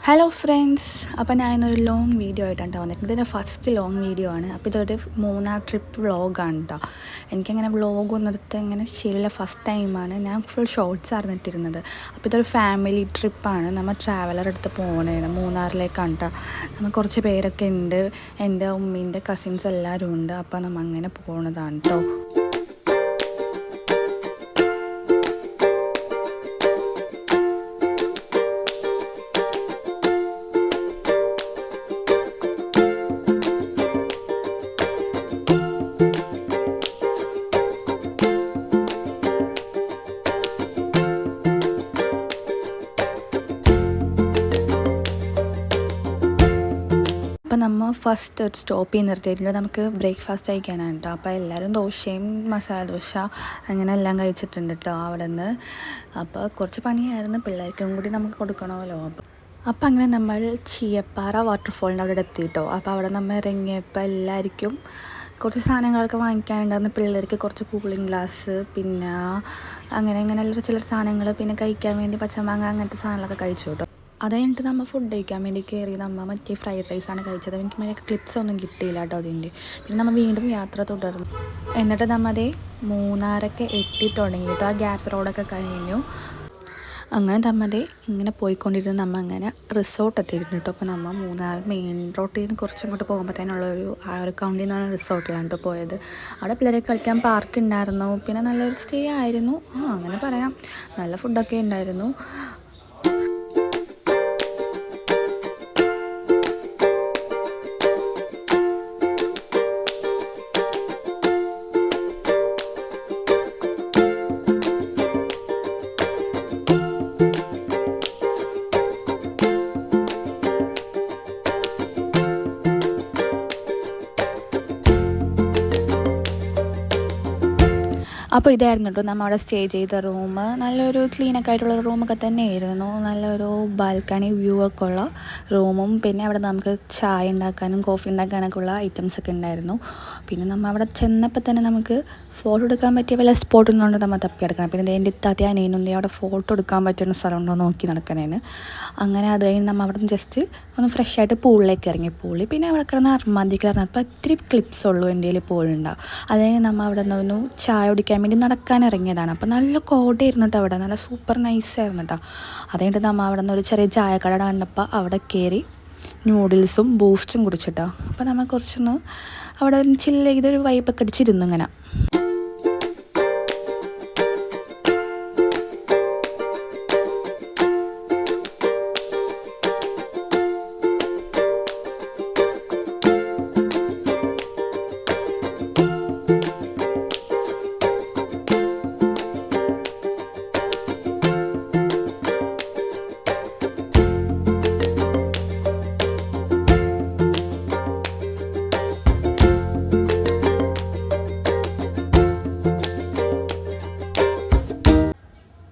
Hello friends, അപ്പോൾ ഞാനിന്നൊരു long video ആയിട്ടാണ് വന്നിട്ട്. ഇതിൻ്റെ ഫസ്റ്റ് ലോങ് വീഡിയോ ആണ്. അപ്പോൾ ഇതൊരു മൂന്നാർ ട്രിപ്പ് വ്ളോഗാണ് കേട്ടോ. എനിക്കങ്ങനെ വ്ളോഗൊന്നും എടുത്ത് ഇങ്ങനെ ശരിയില്ല, ഫസ്റ്റ് ടൈമാണ്. ഞാൻ ഫുൾ ഷോർട്സ് അറിഞ്ഞിട്ടിരുന്നത്. അപ്പോൾ ഇതൊരു ഫാമിലി ട്രിപ്പാണ്. നമ്മൾ ട്രാവലർ എടുത്ത് പോകണേണ് മൂന്നാറിലേക്കാണ് കേട്ടോ. നമ്മൾ കുറച്ച് പേരൊക്കെ ഉണ്ട്, എൻ്റെ ഉമ്മീൻ്റെ കസിൻസ് എല്ലാവരും ഉണ്ട്. അപ്പോൾ നമ്മൾ അങ്ങനെ പോകുന്നതാണ് കേട്ടോ. അപ്പോൾ നമ്മൾ ഫസ്റ്റ് ഒരു സ്റ്റോപ്പിൽ നിർത്തിയിട്ടുണ്ട്. നമുക്ക് ബ്രേക്ക്ഫാസ്റ്റ് കഴിക്കാനാണ് കേട്ടോ. അപ്പോൾ എല്ലാവരും ദോശയും മസാല ദോശ അങ്ങനെ എല്ലാം കഴിച്ചിട്ടുണ്ട് കേട്ടോ അവിടെ നിന്ന്. അപ്പോൾ കുറച്ച് പണിയായിരുന്നു, പിള്ളേർക്കും കൂടി നമുക്ക് കൊടുക്കണമല്ലോ. അപ്പോൾ അങ്ങനെ നമ്മൾ ചീയപ്പാറ വാട്ടർഫോളിൻ്റെ അവിടെ എത്തി കേട്ടോ. അപ്പോൾ അവിടെ നമ്മൾ ഇറങ്ങിയപ്പോൾ എല്ലാവർക്കും കുറച്ച് സാധനങ്ങളൊക്കെ വാങ്ങിക്കാനുണ്ടായിരുന്നു. പിള്ളേർക്ക് കുറച്ച് കൂളിംഗ് ഗ്ലാസ്, പിന്നെ അങ്ങനെ എല്ലാ ചില സാധനങ്ങൾ, പിന്നെ കഴിക്കാൻ വേണ്ടി പച്ചമാങ്ങ അങ്ങനത്തെ സാധനങ്ങളൊക്കെ കഴിച്ചു കേട്ടോ. അത് കഴിഞ്ഞിട്ട് നമ്മൾ ഫുഡ് കഴിക്കാൻ വേണ്ടി കയറി. നമ്മൾ മറ്റേ ഫ്രൈഡ് റൈസാണ് കഴിച്ചത്. എനിക്ക് മറ്റേ ക്ലിപ്സ് ഒന്നും കിട്ടിയില്ല കേട്ടോ അതിൻ്റെ. പിന്നെ നമ്മൾ വീണ്ടും യാത്ര തുടർന്നു. എന്നിട്ട് നമ്മതേ മൂന്നാറൊക്കെ എത്തി തുടങ്ങി കേട്ടോ. ആ ഗ്യാപ്പ് റോഡൊക്കെ കഴിഞ്ഞു. അങ്ങനെ നമ്മതേ ഇങ്ങനെ പോയിക്കൊണ്ടിരുന്ന് നമ്മൾ അങ്ങനെ റിസോർട്ട് എത്തിയിരുന്നു കേട്ടോ. അപ്പോൾ നമ്മൾ മൂന്നാർ മെയിൻ റോട്ടിൽ നിന്ന് കുറച്ചിങ്ങോട്ട് പോകുമ്പോഴത്തേനുള്ളൊരു ആയിരക്കൗണ്ടിൽ നിന്നാണ് റിസോർട്ടിലാണ് കേട്ടോ പോയത്. അവിടെ പിള്ളേരെ കളിക്കാൻ പാർക്ക് ഉണ്ടായിരുന്നു. പിന്നെ നല്ലൊരു സ്റ്റേ ആയിരുന്നു, അങ്ങനെ പറയാം. നല്ല ഫുഡൊക്കെ ഉണ്ടായിരുന്നു. അപ്പോൾ ഇതായിരുന്നു കേട്ടോ നമ്മൾ അവിടെ സ്റ്റേ ചെയ്ത റൂം. നല്ലൊരു ക്ലീനൊക്കെ ആയിട്ടുള്ള റൂമൊക്കെ തന്നെയായിരുന്നു. നല്ലൊരു ബാൽക്കണി വ്യൂ ഒക്കെ ഉള്ള റൂമും, പിന്നെ അവിടെ നമുക്ക് ചായ ഉണ്ടാക്കാനും കോഫി ഉണ്ടാക്കാനൊക്കെ ഉള്ള ഐറ്റംസൊക്കെ ഉണ്ടായിരുന്നു. പിന്നെ നമ്മൾ അവിടെ ചെന്നപ്പോൾ തന്നെ നമുക്ക് ഫോട്ടോ എടുക്കാൻ പറ്റിയ വല്ല സ്പോട്ടിൽ നിന്നുകൊണ്ട് നമ്മൾ തപ്പിയെടുക്കണം. പിന്നെ എൻ്റെ ഇത്താത്ത അനിയനും അവിടെ ഫോട്ടോ എടുക്കാൻ പറ്റുന്ന സ്ഥലമുണ്ടോ നോക്കി നടക്കണേന്. അങ്ങനെ അത് കഴിഞ്ഞ് നമ്മൾ അവിടെ നിന്ന് ജസ്റ്റ് ഒന്ന് ഫ്രഷ് ആയിട്ട് പൂളിലേക്ക് ഇറങ്ങി. പിന്നെ അവിടെ കിടന്ന് അർമാന്തിക്ക് കിടന്നത്. അപ്പോൾ ഇത്തിരി ക്ലിപ്സ് ഉള്ളൂ എൻ്റെ കയ്യിൽ പൂളുണ്ടാവും. അത് കഴിഞ്ഞ് നമ്മൾ അവിടെ നിന്ന് ചായ കുടിക്കാൻ വേണ്ടി നടക്കാൻ ഇറങ്ങിയതാണ്. അപ്പോൾ നല്ല കോടയായിരുന്നു കേട്ടോ അവിടെ, നല്ല സൂപ്പർ നൈസായിരുന്നു കേട്ടോ. അതുകഴിഞ്ഞിട്ട് നമ്മൾ അവിടെ നിന്ന് ഒരു ചെറിയ ചായക്കട കണ്ടപ്പോൾ അവിടെ കയറി നൂഡിൽസും ബൂസ്റ്റും കുടിച്ചിട്ടോ. അപ്പോൾ നമ്മൾ കുറച്ചൊന്ന് അവിടെ ചില്ല് ചെയ്തൊരു വൈബൊക്കെ അടിച്ചിരുന്നു ഇങ്ങനെ.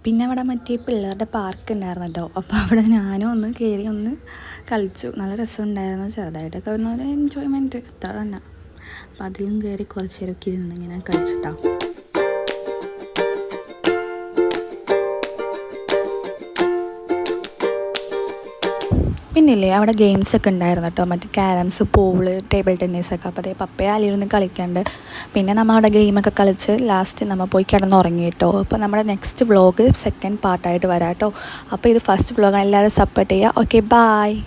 പിന്നെ അവിടെ മറ്റേ പിള്ളേരുടെ പാർക്ക് ഉണ്ടായിരുന്നല്ലോ. അപ്പോൾ അവിടെ ഞാനും ഒന്ന് കയറി ഒന്ന് കളിച്ചു. നല്ല രസമുണ്ടായിരുന്നു. ചെറുതായിട്ടൊക്കെ ഒരു എൻജോയ്മെൻറ്റ് അത്ര തന്നെ. അപ്പോൾ അതിലും കയറി കുറച്ച് നേരമൊക്കെ ഇരുന്ന് ഇങ്ങനെ കളിച്ചിട്ടാണ്. പിന്നില്ലേ അവിടെ ഗെയിംസൊക്കെ ഉണ്ടായിരുന്നു കേട്ടോ. മറ്റേ ക്യാരംസ്, പൂള്, ടേബിൾ ടെന്നീസൊക്കെ. അപ്പോൾ അതേ പപ്പയെ അലിയിരുന്ന് കളിക്കാണ്ട്. പിന്നെ നമ്മൾ അവിടെ ഗെയിമൊക്കെ കളിച്ച് ലാസ്റ്റ് നമ്മൾ പോയി കിടന്നുറങ്ങി കേട്ടോ. അപ്പോൾ നമ്മുടെ നെക്സ്റ്റ് വ്ളോഗ് സെക്കൻഡ് പാർട്ടായിട്ട് വരാം കേട്ടോ. അപ്പോൾ ഇത് ഫസ്റ്റ് വ്ളോഗാണ്. എല്ലാവരും സപ്പോർട്ട് ചെയ്യുക. Okay, bye.